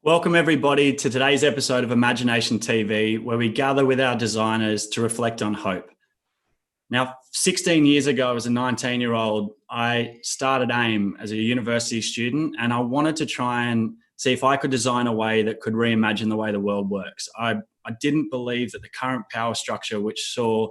Welcome everybody to today's episode of IMAGI-NATION TV, where we gather with our designers to reflect on hope. Now, 16 years ago, as a 19-year-old, I started AIM as a university student, and I wanted to try and see if I could design a way that could reimagine the way the world works. I didn't believe that the current power structure, which saw,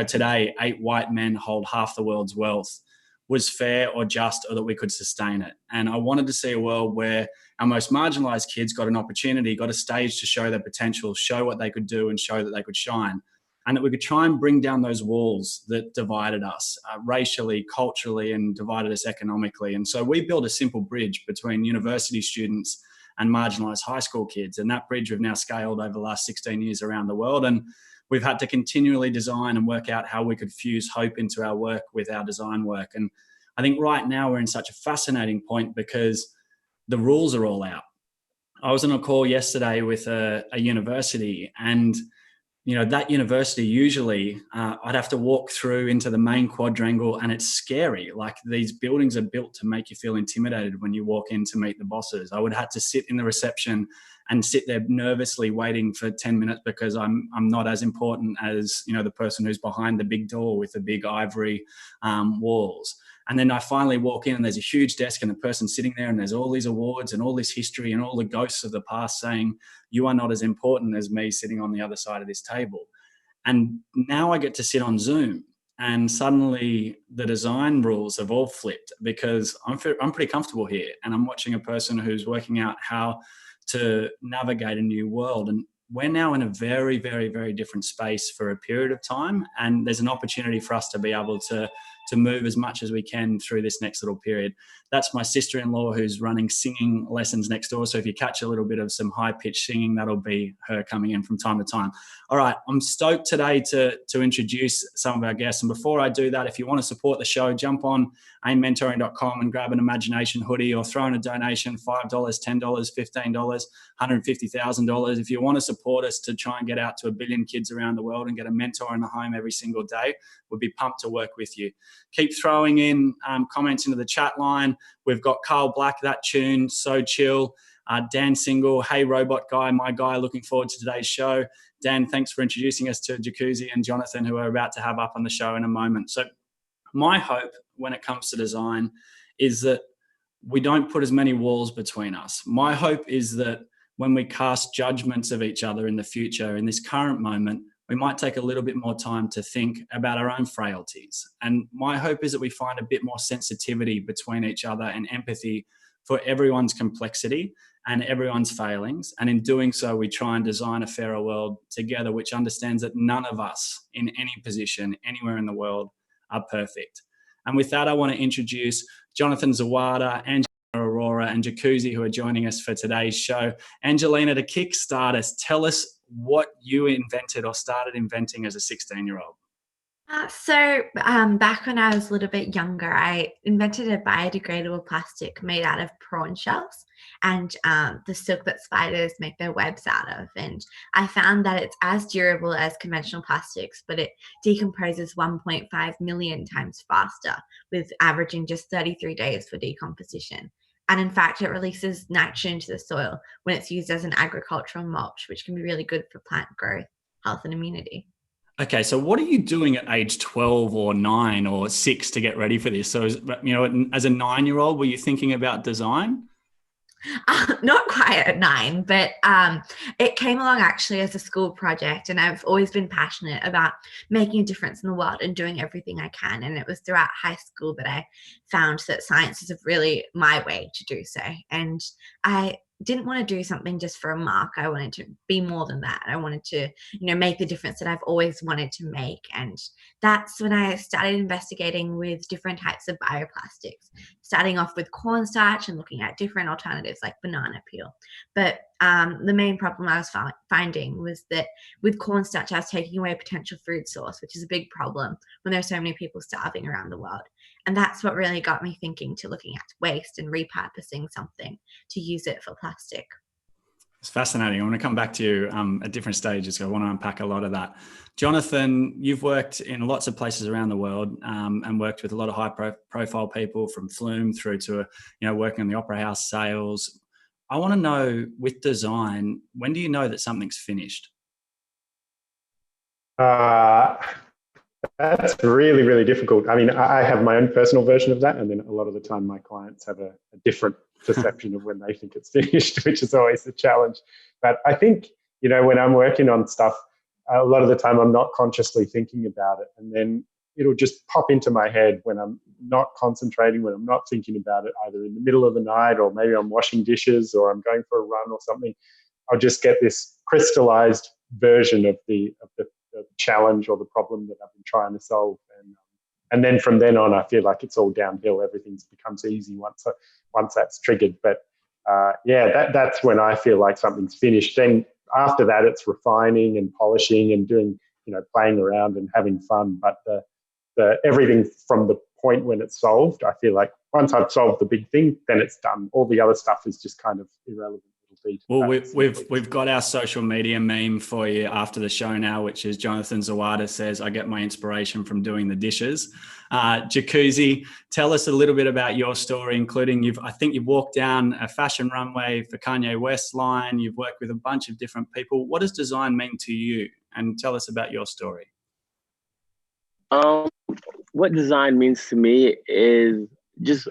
today 8 white men hold half the world's wealth, was fair or just, or that we could sustain it. And I wanted to see a world where our most marginalized kids got an opportunity, got a stage to show their potential, show what they could do and show that they could shine. And that we could try and bring down those walls that divided us racially, culturally, and divided us economically. And so we built a simple bridge between university students and marginalized high school kids. And that bridge we've now scaled over the last 16 years around the world. And we've had to continually design and work out how we could fuse hope into our work with our design work. And I think right now we're in such a fascinating point because the rules are all out. I was on a call yesterday with a university, and that university, usually I'd have to walk through into the main quadrangle, and it's scary. Like, these buildings are built to make you feel intimidated when you walk in to meet the bosses. I would have to sit in the reception and sit there nervously waiting for 10 minutes because I'm not as important as, the person who's behind the big door with the big ivory walls. And then I finally walk in and there's a huge desk and the person sitting there and there's all these awards and all this history and all the ghosts of the past saying, you are not as important as me sitting on the other side of this table. And now I get to sit on Zoom, and suddenly the design rules have all flipped because I'm pretty comfortable here and I'm watching a person who's working out how to navigate a new world. And we're now in a very, very, very different space for a period of time. And there's an opportunity for us to be able to to move as much as we can through this next little period. That's my sister-in-law who's running singing lessons next door. So if you catch a little bit of some high-pitched singing, that'll be her coming in from time to time. All right, I'm stoked today to introduce some of our guests. And before I do that, if you want to support the show, jump on aimmentoring.com and grab an Imagination hoodie or throw in a donation, $5, $10, $15, $150,000. If you want to support us to try and get out to 1 billion kids around the world and get a mentor in the home every single day, we'd be pumped to work with you. Keep throwing in comments into the chat line. We've got Carl Black, that tune, so chill. Dan Single, hey robot guy, my guy, looking forward to today's show. Dan, thanks for introducing us to Jacuzzi and Jonathan, who we're about to have up on the show in a moment. So my hope when it comes to design is that we don't put as many walls between us. My hope is that when we cast judgments of each other in the future, in this current moment, we might take a little bit more time to think about our own frailties. And my hope is that we find a bit more sensitivity between each other and empathy for everyone's complexity and everyone's failings. And in doing so, we try and design a fairer world together, which understands that none of us in any position, anywhere in the world, are perfect. And with that, I want to introduce Jonathan Zawada, Angelina Arora, and Jacuzzi, who are joining us for today's show. Angelina, to kickstart us, tell us what you invented or started inventing as a 16-year-old. Back when I was a little bit younger, I invented a biodegradable plastic made out of prawn shells and the silk that spiders make their webs out of. And I found that it's as durable as conventional plastics, but it decomposes 1.5 million times faster, with averaging just 33 days for decomposition. And in fact, it releases nitrogen to the soil when it's used as an agricultural mulch, which can be really good for plant growth, health, and immunity. Okay, so what are you doing at age 12 or 9 or 6 to get ready for this? So, as a 9-year-old, were you thinking about design? Not quite at 9, but it came along actually as a school project, and I've always been passionate about making a difference in the world and doing everything I can. And it was throughout high school that I found that science is really my way to do so. And I didn't want to do something just for a mark. I wanted to be more than that. I wanted to, make the difference that I've always wanted to make. And that's when I started investigating with different types of bioplastics, starting off with cornstarch and looking at different alternatives like banana peel. But the main problem I was finding was that with cornstarch, I was taking away a potential food source, which is a big problem when there's so many people starving around the world. And that's what really got me thinking to looking at waste and repurposing something to use it for plastic. It's fascinating. I want to come back to you at different stages. I want to unpack a lot of that. Jonathan, you've worked in lots of places around the world and worked with a lot of high-profile people, from Flume through to working on the Opera House sales. I want to know, with design, when do you know that something's finished? That's really, really difficult. I mean, I have my own personal version of that, and then a lot of the time my clients have a different perception of when they think it's finished, which is always a challenge. But I think, when I'm working on stuff, a lot of the time I'm not consciously thinking about it, and then it'll just pop into my head when I'm not concentrating, when I'm not thinking about it, either in the middle of the night, or maybe I'm washing dishes or I'm going for a run or something. I'll just get this crystallized version of the challenge or the problem that I've been trying to solve, and then from then on, I feel like it's all downhill. Everything becomes easy once that's triggered. But that's when I feel like something's finished. Then after that, it's refining and polishing and doing, playing around and having fun. But the everything from the point when it's solved, I feel like once I've solved the big thing, then it's done. All the other stuff is just kind of irrelevant. Well, we've got our social media meme for you after the show now, which is Jonathan Zawada says, "I get my inspiration from doing the dishes." Jacuzzi, tell us a little bit about your story, including I think you've walked down a fashion runway for Kanye West's line. You've worked with a bunch of different people. What does design mean to you? And tell us about your story. What design means to me is just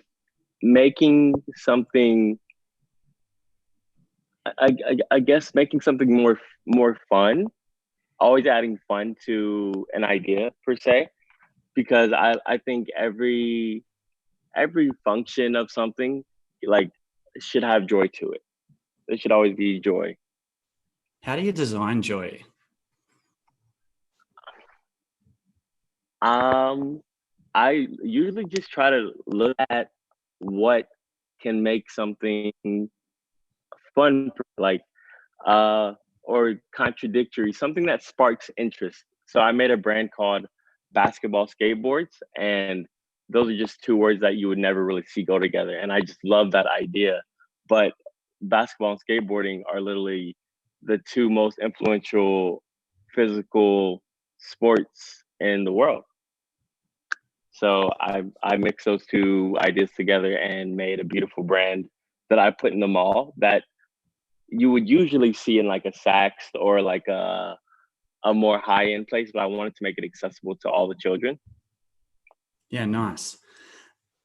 making something. I guess making something more fun, always adding fun to an idea per se, because I think every function of something should have joy to it. There should always be joy. How do you design joy? I usually just try to look at what can make something fun, like or contradictory, something that sparks interest. So I made a brand called Basketball Skateboards, and those are just two words that you would never really see go together. And I just love that idea. But basketball and skateboarding are literally the two most influential physical sports in the world. So I mixed those two ideas together and made a beautiful brand that I put in the mall that you would usually see in like a Saks or like a more high end place, but I wanted to make it accessible to all the children. Yeah, nice.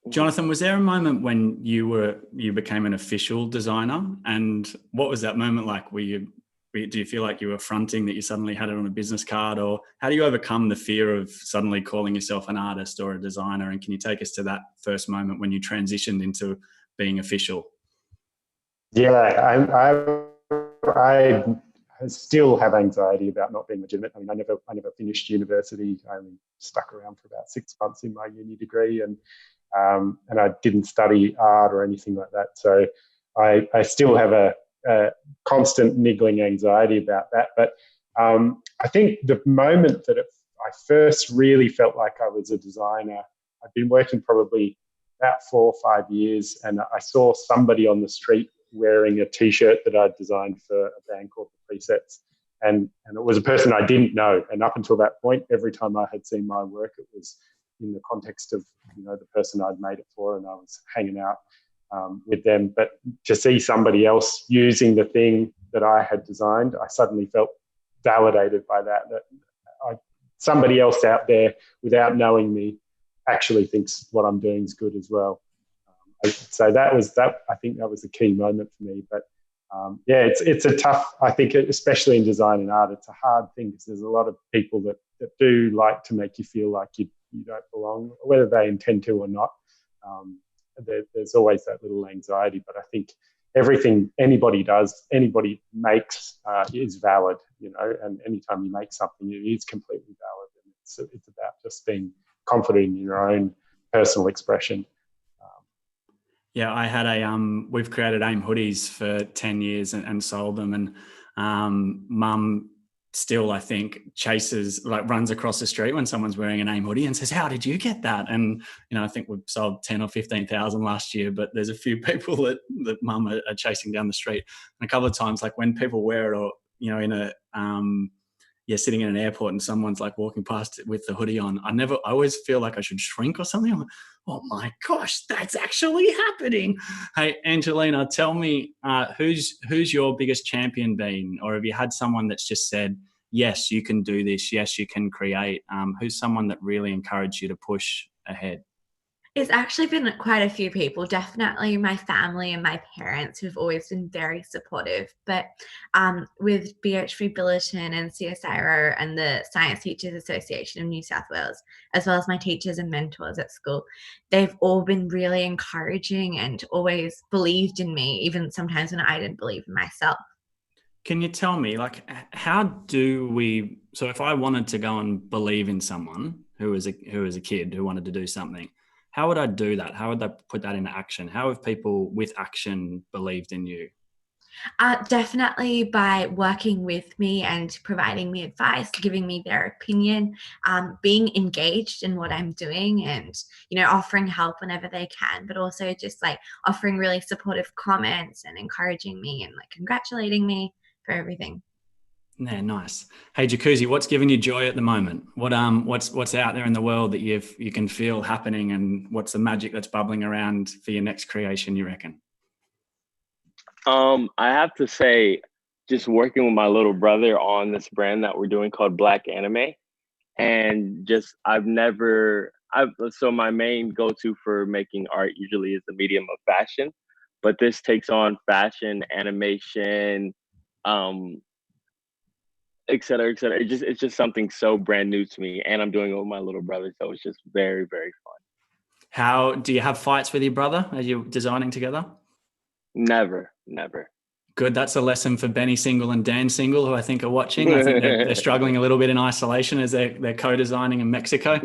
Jonathan, was there a moment when you became an official designer, and what was that moment like? Do you feel like you were fronting that you suddenly had it on a business card, or how do you overcome the fear of suddenly calling yourself an artist or a designer? And can you take us to that first moment when you transitioned into being official? Yeah, I still have anxiety about not being legitimate. I mean, I never finished university. I only stuck around for about 6 months in my uni degree, and I didn't study art or anything like that. So I still have a constant niggling anxiety about that. But I think the moment that I first really felt like I was a designer, I'd been working probably about 4 or 5 years, and I saw somebody on the street wearing a T-shirt that I'd designed for a band called The Presets. And it was a person I didn't know. And up until that point, every time I had seen my work, it was in the context of, the person I'd made it for, and I was hanging out with them. But to see somebody else using the thing that I had designed, I suddenly felt validated by that somebody else out there, without knowing me, actually thinks what I'm doing is good as well. So I think that was a key moment for me. But it's a tough, I think, especially in design and art, it's a hard thing because there's a lot of people that do like to make you feel like you don't belong, whether they intend to or not. There's always that little anxiety, but I think everything anybody makes is valid, and anytime you make something, it is completely valid. And it's about just being confident in your own personal expression. Yeah, I had we've created AIM hoodies for 10 years and sold them. And mum still, I think, runs across the street when someone's wearing an AIM hoodie and says, "How did you get that?" And, I think we've sold 10 or 15,000 last year, but there's a few people that mum are chasing down the street. And a couple of times, like when people wear it, or, in a, sitting in an airport and someone's like walking past it with the hoodie on, I always feel like I should shrink or something. I'm like, oh my gosh, that's actually happening. Hey, Angelina, tell me, who's your biggest champion been? Or have you had someone that's just said, yes, you can do this. Yes, you can create. Who's someone that really encouraged you to push ahead? It's actually been quite a few people, definitely my family and my parents, who've always been very supportive. But with BHP Billiton and CSIRO and the Science Teachers Association of New South Wales, as well as my teachers and mentors at school, they've all been really encouraging and always believed in me, even sometimes when I didn't believe in myself. Can you tell me, like, so if I wanted to go and believe in someone who was a kid who wanted to do something, how would I do that? How would I put that into action? How have people with action believed in you? Definitely by working with me and providing me advice, giving me their opinion, being engaged in what I'm doing, and offering help whenever they can, but also just like offering really supportive comments and encouraging me and like congratulating me for everything. Yeah, nice. Hey, Jacuzzi, what's giving you joy at the moment? What's out there in the world that you can feel happening, and what's the magic that's bubbling around for your next creation, you reckon? I have to say, just working with my little brother on this brand that we're doing called Black Anime, and just so my main go-to for making art usually is the medium of fashion, but this takes on fashion, animation, et cetera, et cetera. It's just something so brand new to me, and I'm doing it with my little brother, so it's just very, very fun. How do you have fights with your brother? Are you designing together? Never. Good. That's a lesson for Benny Single and Dan Single, who I think are watching. I think they're struggling a little bit in isolation as they're co-designing in Mexico.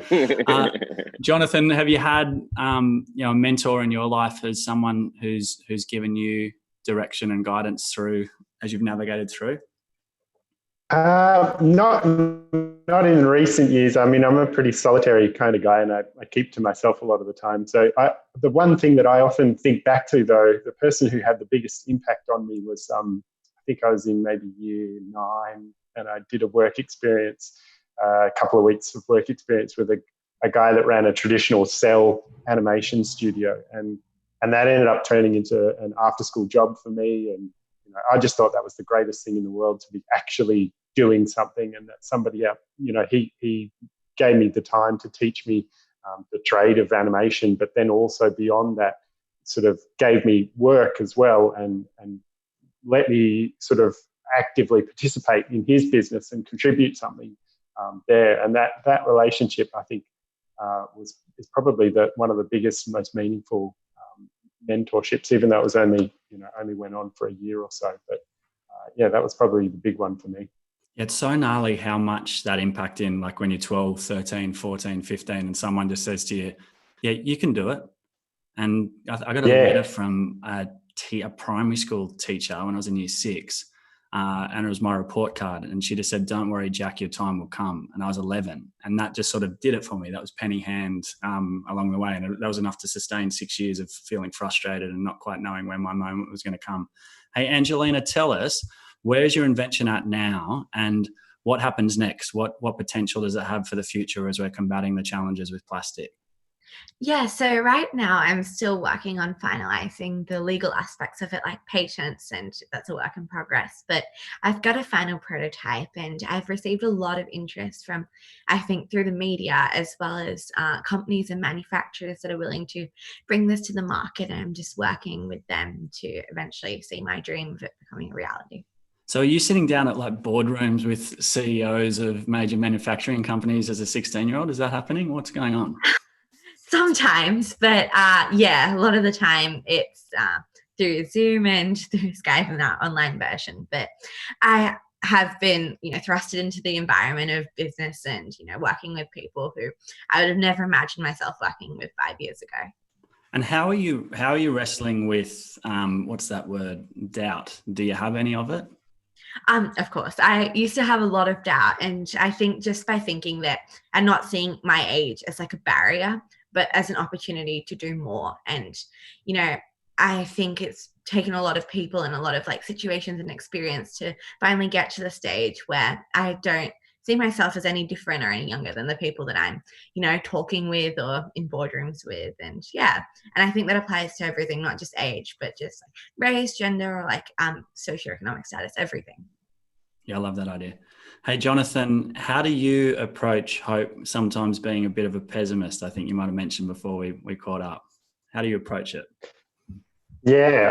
Jonathan, have you had a mentor in your life as someone who's given you direction and guidance through as you've navigated through? Not in recent years. I mean, I'm a pretty solitary kind of guy, and I keep to myself a lot of the time. So the one thing that I often think back to, though, the person who had the biggest impact on me was, I think I was in maybe year 9, and I did a work experience, a couple of weeks of work experience with a guy that ran a traditional cell animation studio, and that ended up turning into an after-school job for me. And I just thought that was the greatest thing in the world, to be actually doing something, and that somebody else, he gave me the time to teach me the trade of animation, but then also beyond that, sort of gave me work as well, and let me sort of actively participate in his business and contribute something there. And that relationship, I think, is probably one of the biggest, most meaningful mentorships, even though it was only went on for a year or so. But that was probably the big one for me. It's so gnarly how much that impact in, like when you're 12, 13, 14, 15, and someone just says to you, yeah, you can do it. And I got a letter from a primary school teacher when I was in year 6, and it was my report card. And she just said, don't worry, Jack, your time will come. And I was 11. And that just sort of did it for me. That was penny hand along the way. And that was enough to sustain 6 years of feeling frustrated and not quite knowing when my moment was going to come. Hey, Angelina, tell us, where's your invention at now, and what happens next? What potential does it have for the future as we're combating the challenges with plastic? Yeah, so right now I'm still working on finalizing the legal aspects of it, like patents, and that's a work in progress. But I've got a final prototype, and I've received a lot of interest from, I think, through the media, as well as companies and manufacturers that are willing to bring this to the market. And I'm just working with them to eventually see my dream of it becoming a reality. So are you sitting down at like boardrooms with CEOs of major manufacturing companies as a 16-year-old? Is that happening? What's going on? Sometimes, but a lot of the time it's through Zoom and through Skype and that online version. But I have been, thrusted into the environment of business and, working with people who I would have never imagined myself working with 5 years ago. And how are you wrestling with, what's that word, doubt? Do you have any of it? Of course, I used to have a lot of doubt, and I think just by thinking that and not seeing my age as like a barrier, but as an opportunity to do more. And, I think it's taken a lot of people and a lot of like situations and experience to finally get to the stage where I don't see myself as any different or any younger than the people that I'm, talking with or in boardrooms with. And I think that applies to everything, not just age, but just like race, gender, or like socioeconomic status, everything. Yeah, I love that idea. Hey, Jonathan, how do you approach hope, sometimes being a bit of a pessimist? I think you might have mentioned before we caught up. How do you approach it? Yeah,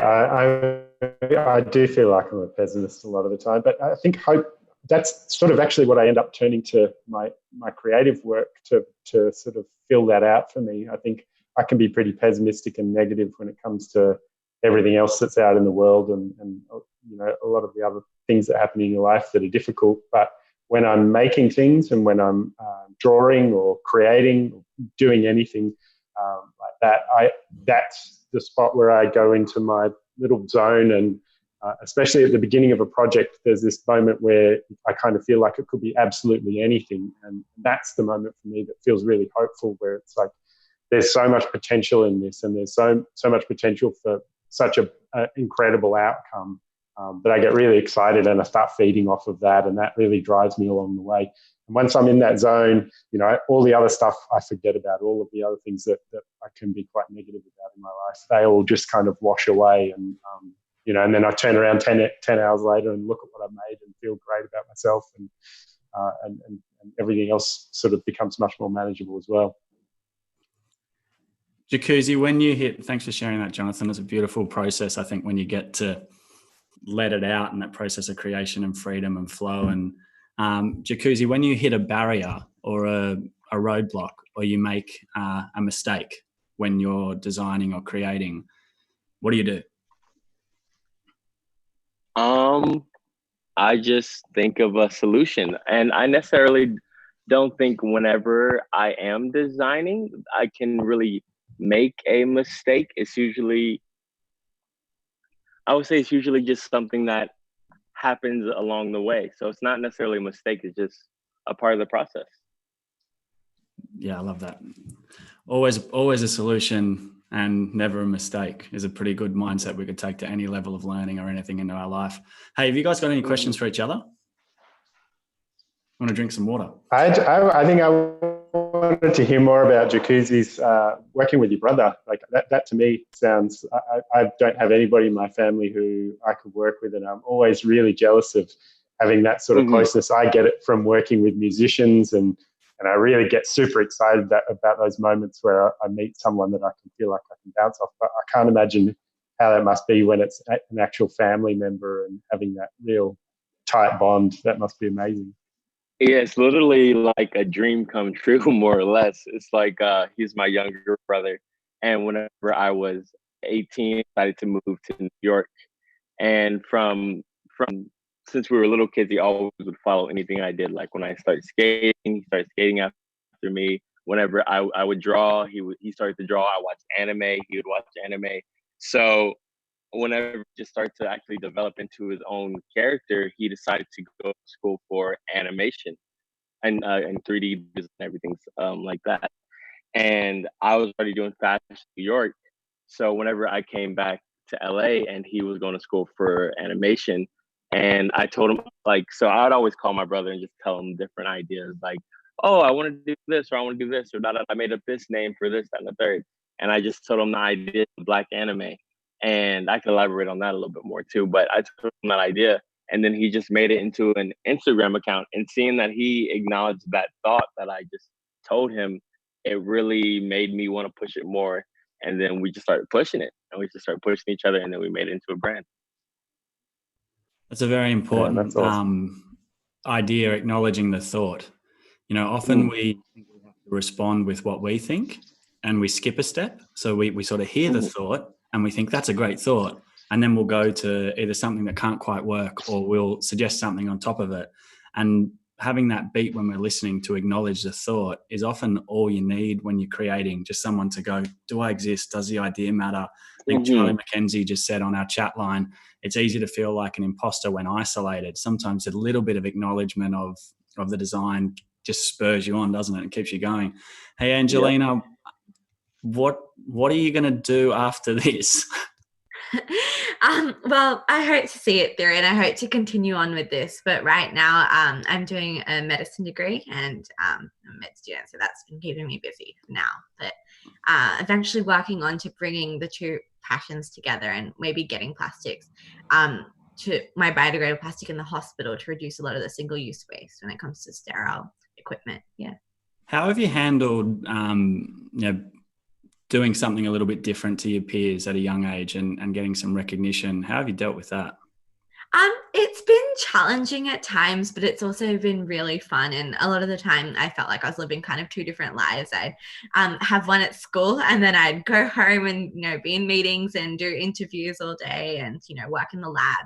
I do feel like I'm a pessimist a lot of the time, but I think hope, that's sort of actually what I end up turning to my creative work to sort of fill that out for me. I think I can be pretty pessimistic and negative when it comes to everything else that's out in the world and a lot of the other things that happen in your life that are difficult. But when I'm making things and when I'm drawing or creating or doing anything like that, that's the spot where I go into my little zone. And especially at the beginning of a project, there's this moment where I kind of feel like it could be absolutely anything. And that's the moment for me that feels really hopeful, where it's like there's so much potential in this, and there's so much potential for such an incredible outcome that I get really excited and I start feeding off of that, and that really drives me along the way. And once I'm in that zone, all the other stuff I forget about, all of the other things that I can be quite negative about in my life, they all just kind of wash away. And, and then I turn around 10 hours later and look at what I've made and feel great about myself, and everything else sort of becomes much more manageable as well. Jacuzzi, thanks for sharing that, Jonathan. It's a beautiful process, I think, when you get to let it out in that process of creation and freedom and flow. And Jacuzzi, when you hit a barrier or a roadblock, or you make a mistake when you're designing or creating, what do you do? I just think of a solution, and I necessarily don't think whenever I am designing, I can really make a mistake. I would say it's usually just something that happens along the way. So it's not necessarily a mistake, it's just a part of the process. Yeah, I love that. Always a solution and never a mistake is a pretty good mindset we could take to any level of learning or anything into our life. Hey, have you guys got any questions for each other? Want to drink some water? I think I wanted to hear more about Jacuzzi's working with your brother. Like that to me sounds, I don't have anybody in my family who I could work with, and I'm always really jealous of having that sort of closeness. I get it from working with musicians, and I really get super excited about those moments where I meet someone that I can feel like I can bounce off. But I can't imagine how that must be when it's an actual family member and having that real tight bond. That must be amazing. Yeah, it's literally like a dream come true, more or less. It's like he's my younger brother. And whenever I was 18, I decided to move to New York. And from since we were little kids, he always would follow anything I did. Like when I started skating, he started skating after me. Whenever I would draw, he started to draw. I watched anime, he would watch anime. So whenever he just started to actually develop into his own character, he decided to go to school for animation and 3D and everything like that. And I was already doing fashion in New York. So whenever I came back to LA and he was going to school for animation, and I told him, like, so I'd always call my brother and just tell him different ideas, like, oh, I want to do this, or I want to do this, or that. I made up this name for this, that, and the third. And I just told him the idea of Black anime. And I can elaborate on that a little bit more too, but I told him that idea. And then he just made it into an Instagram account. And seeing that he acknowledged that thought that I just told him, it really made me want to push it more. And then we just started pushing it, and we just started pushing each other, and then we made it into a brand. That's a very important awesome. Idea, acknowledging the thought. You know, often we think we have to respond with what we think, and we skip a step. So we sort of hear the thought and we think that's a great thought. And then we'll go to either something that can't quite work, or we'll suggest something on top of it. And having that beat when we're listening to acknowledge the thought is often all you need when you're creating. Just someone to go, do I exist? Does the idea matter? I think Charlie McKenzie just said on our chat line, it's easy to feel like an imposter when isolated. Sometimes a little bit of acknowledgement of the design just spurs you on, doesn't it? It keeps you going. Hey, Angelina, what are you going to do after this? Well, I hope to see it through, and I hope to continue on with this. But right now, I'm doing a medicine degree, and I'm a med student, so that's been keeping me busy for now. But eventually working on to bringing the two passions together, and maybe getting plastics, to my biodegradable plastic in the hospital to reduce a lot of the single-use waste when it comes to sterile equipment. Yeah. How have you handled, doing something a little bit different to your peers at a young age and getting some recognition? How have you dealt with that? It's been challenging at times, but it's also been really fun. And a lot of the time I felt like I was living kind of two different lives. I'd have one at school, and then I'd go home and, be in meetings and do interviews all day and, work in the lab.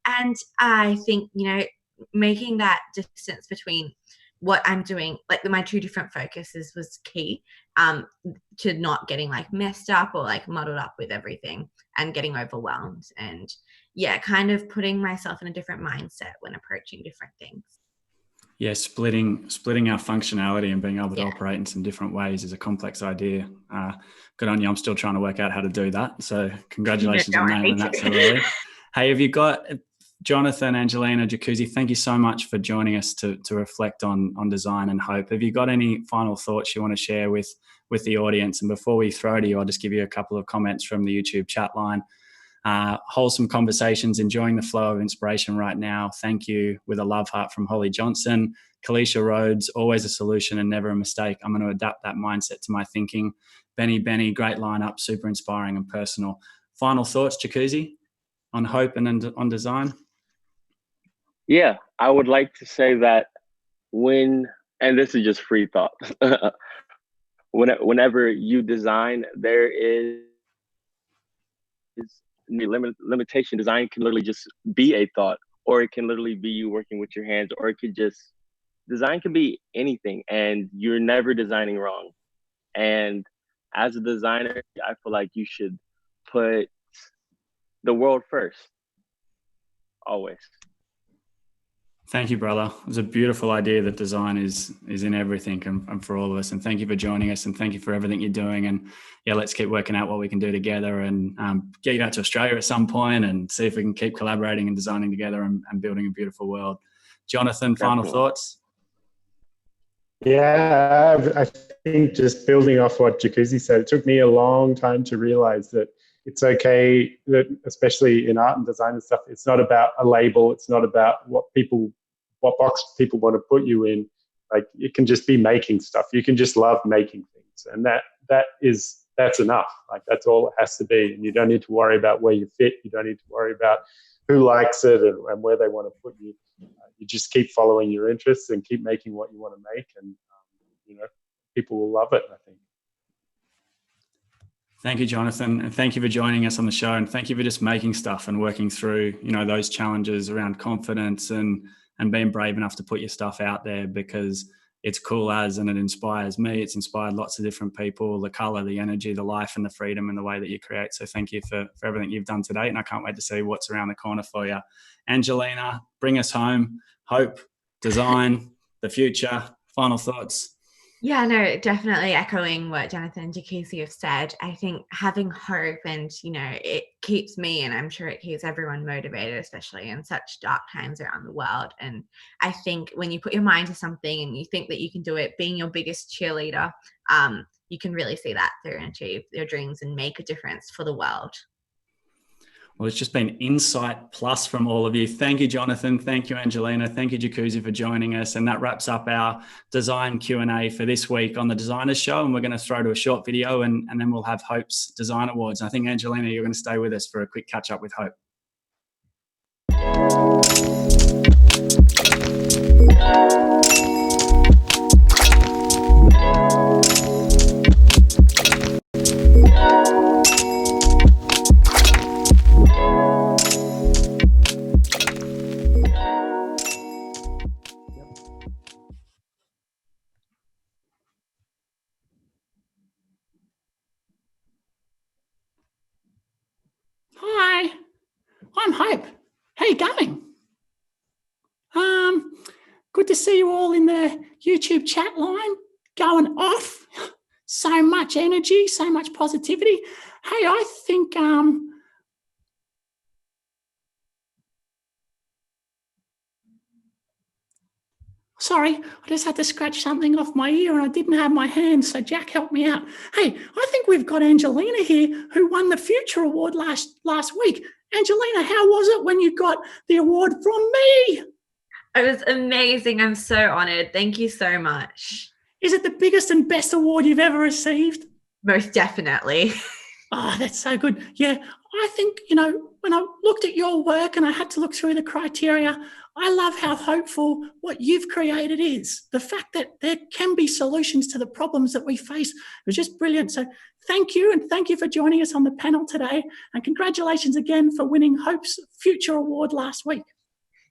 And I think, making that distance between what I'm doing, like my two different focuses, was key to not getting like messed up or like muddled up with everything and getting overwhelmed. And kind of putting myself in a different mindset when approaching different things. Yeah, splitting our functionality and being able to operate in some different ways is a complex idea. Good on you. I'm still trying to work out how to do that. So congratulations on nailing that so early. Hey, have you got Jonathan, Angelina, Jacuzzi, thank you so much for joining us to reflect on design and hope. Have you got any final thoughts you want to share with the audience? And before we throw to you, I'll just give you a couple of comments from the YouTube chat line. Wholesome conversations, enjoying the flow of inspiration right now. Thank you, with a love heart from Holly Johnson. Kalisha Rhodes, always a solution and never a mistake. I'm going to adapt that mindset to my thinking. Benny, great lineup, super inspiring and personal. Final thoughts, Jacuzzi, on hope and on design? Yeah, I would like to say that and this is just free thought, whenever you design, there is limitation. Design can literally just be a thought, or it can literally be you working with your hands, or it could just, design can be anything, and you're never designing wrong. And as a designer, I feel like you should put the world first, always. Thank you, brother. It's a beautiful idea that design is in everything and for all of us. And thank you for joining us, and thank you for everything you're doing. And yeah, let's keep working out what we can do together, and get you out to Australia at some point and see if we can keep collaborating and designing together and building a beautiful world. Jonathan, final thoughts? Yeah, I think just building off what Jacuzzi said, it took me a long time to realize that it's okay that, especially in art and design and stuff, it's not about a label. It's not about what box people want to put you in. Like, it can just be making stuff. You can just love making things. And that's enough. Like, that's all it has to be. And you don't need to worry about where you fit. You don't need to worry about who likes it and where they want to put you. You just keep following your interests and keep making what you want to make. And, people will love it, I think. Thank you, Jonathan. And thank you for joining us on the show. And thank you for just making stuff and working through, those challenges around confidence and being brave enough to put your stuff out there, because it's cool and it inspires me. It's inspired lots of different people, the color, the energy, the life and the freedom and the way that you create. So thank you for everything you've done today. And I can't wait to see what's around the corner for you. Angelina, bring us home. Hope, design, the future. Final thoughts. Yeah, no, definitely echoing what Jonathan and Jacuzzi have said. I think having hope and, it keeps me, and I'm sure it keeps everyone motivated, especially in such dark times around the world. And I think when you put your mind to something and you think that you can do it, being your biggest cheerleader, you can really see that through and achieve your dreams and make a difference for the world. Well, it's just been insight plus from all of you. Thank you, Jonathan. Thank you, Angelina. Thank you, Jacuzzi, for joining us. And that wraps up our design Q&A for this week on the Designers Show. And we're going to throw to a short video and then we'll have Hope's Design Awards. I think, Angelina, you're going to stay with us for a quick catch up with Hope. Hi, I'm Hope. How you going? Good to see you all in the YouTube chat line, going off. So much energy, so much positivity. Hey, I think sorry, I just had to scratch something off my ear and I didn't have my hand, so Jack helped me out. Hey, I think we've got Angelina here who won the Future Award last week. Angelina, how was it when you got the award from me? It was amazing. I'm so honoured. Thank you so much. Is it the biggest and best award you've ever received? Most definitely. Oh, that's so good. Yeah, I think, when I looked at your work and I had to look through the criteria, I love how hopeful what you've created is. The fact that there can be solutions to the problems that we face was just brilliant. So thank you, and thank you for joining us on the panel today. And congratulations again for winning Hope's Future Award last week.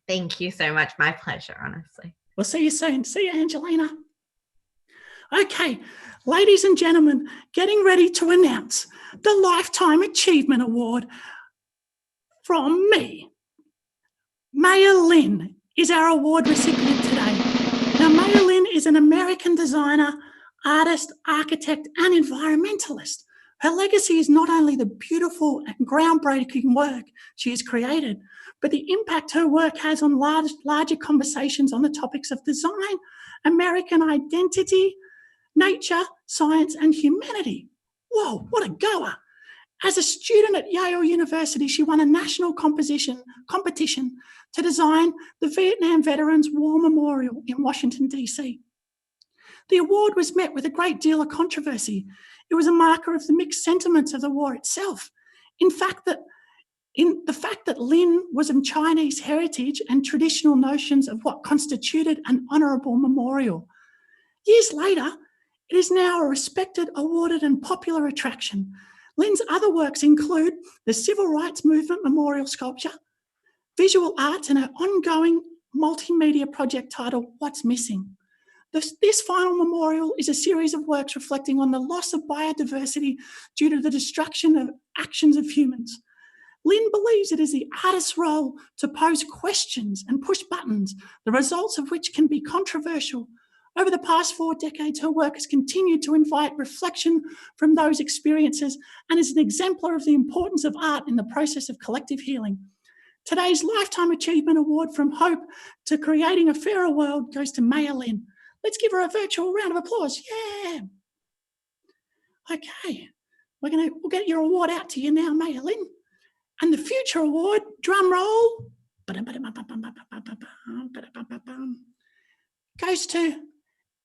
Thank you so much. My pleasure, honestly. We'll see you soon. See you, Angelina. Okay, ladies and gentlemen, getting ready to announce the Lifetime Achievement Award from me. Maya Lin is our award recipient today. Now, Maya Lin is an American designer, artist, architect, and environmentalist. Her legacy is not only the beautiful and groundbreaking work she has created, but the impact her work has on larger conversations on the topics of design, American identity, nature, science, and humanity. Whoa, what a goer. As a student at Yale University, she won a national competition to design the Vietnam Veterans War Memorial in Washington, D.C. The award was met with a great deal of controversy. It was a marker of the mixed sentiments of the war itself. In the fact that Lin was of Chinese heritage and traditional notions of what constituted an honourable memorial. Years later, it is now a respected, awarded and popular attraction. Lynn's other works include the Civil Rights Movement Memorial Sculpture, visual arts, and her ongoing multimedia project titled What's Missing. This final memorial is a series of works reflecting on the loss of biodiversity due to the destruction of actions of humans. Lynn believes it is the artist's role to pose questions and push buttons, the results of which can be controversial. Over the past 4 decades, her work has continued to invite reflection from those experiences and is an exemplar of the importance of art in the process of collective healing. Today's Lifetime Achievement Award from Hope to Creating a Fairer World goes to Maya Lynn. Let's give her a virtual round of applause. Yeah. Okay, we'll get your award out to you now, Maya Lynn. And the future award, drum roll, goes to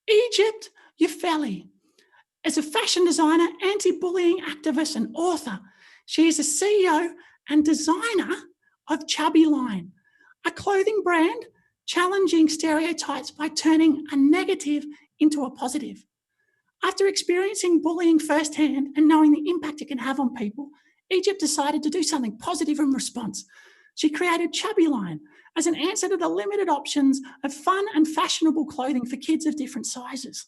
Egypt Ufeli. As a fashion designer, anti-bullying activist and author, she is a CEO and designer of Chubby Line, a clothing brand challenging stereotypes by turning a negative into a positive. After experiencing bullying firsthand and knowing the impact it can have on people, Egypt decided to do something positive in response. She created Chubby Line as an answer to the limited options of fun and fashionable clothing for kids of different sizes.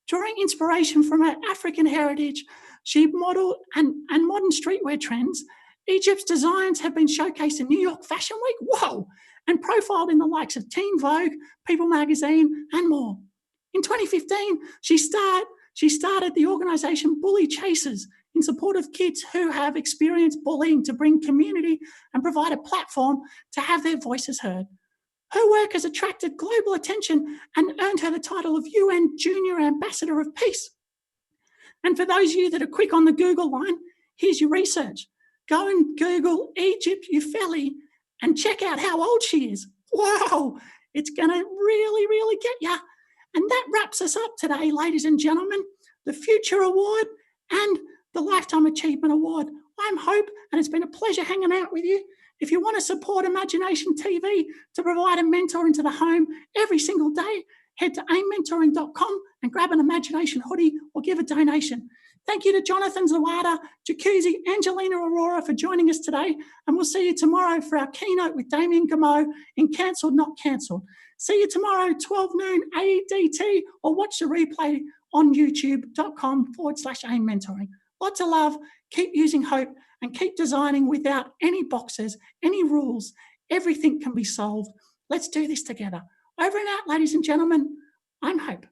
Drawing inspiration from her African heritage, she modeled and modern streetwear trends. Egypt's designs have been showcased in New York Fashion Week, whoa, and profiled in the likes of Teen Vogue, People Magazine, and more. In 2015, she started the organisation Bully Chasers in support of kids who have experienced bullying to bring community and provide a platform to have their voices heard. Her work has attracted global attention and earned her the title of UN Junior Ambassador of Peace. And for those of you that are quick on the Google line, here's your research. Go and Google Egypt Ufeli and check out how old she is. Wow, it's going to really, really get you. And that wraps us up today, ladies and gentlemen. The Future Award and the Lifetime Achievement Award. I'm Hope, and it's been a pleasure hanging out with you. If you want to support Imagination TV to provide a mentor into the home every single day, head to aimmentoring.com and grab an Imagination hoodie or give a donation. Thank you to Jonathan Zawada, Jacuzzi, Angelina Arora for joining us today, and we'll see you tomorrow for our keynote with Damien Gameau in Cancelled Not Cancelled. See you tomorrow, 12 noon AEDT, or watch the replay on youtube.com/aimmentoring. Lots of love, keep using hope, and keep designing without any boxes, any rules. Everything can be solved. Let's do this together. Over and out, ladies and gentlemen. I'm Hope.